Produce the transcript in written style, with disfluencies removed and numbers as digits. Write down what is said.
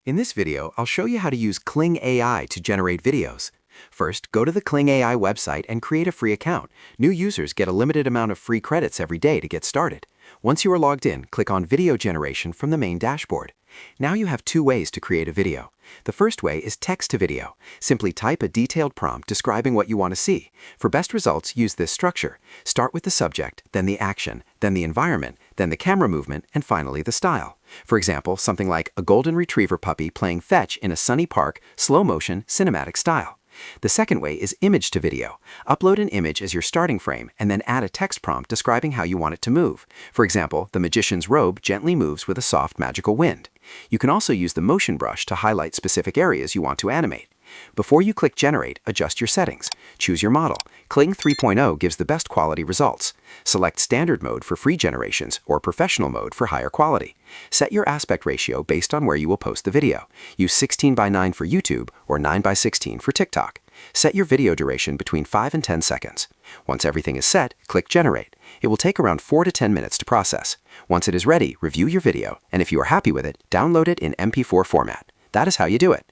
In this video, I'll show you how to use Kling AI to generate videos. First, go to the Kling AI website and create a free account. New users get a limited amount of free credits every day to get started. Once you are logged in, click on Video Generation from the main dashboard. Now you have two ways to create a video. The first way is text to video. Simply type a detailed prompt describing what you want to see. For best results, use this structure. Start with the subject, then the action, then the environment, then the camera movement, and finally the style. For example, something like a golden retriever puppy playing fetch in a sunny park, slow motion, cinematic style. The second way is image to video. Upload an image as your starting frame and then add a text prompt describing how you want it to move. For example, the magician's robe gently moves with a soft magical wind. You can also use the motion brush to highlight specific areas you want to animate. Before you click Generate, adjust your settings. Choose your model. Kling 3.0 gives the best quality results. Select Standard Mode for free generations or Professional Mode for higher quality. Set your aspect ratio based on where you will post the video. Use 16:9 for YouTube or 9:16 for TikTok. Set your video duration between 5 and 10 seconds. Once everything is set, click Generate. It will take around 4 to 10 minutes to process. Once it is ready, review your video, and if you are happy with it, download it in MP4 format. That is how you do it.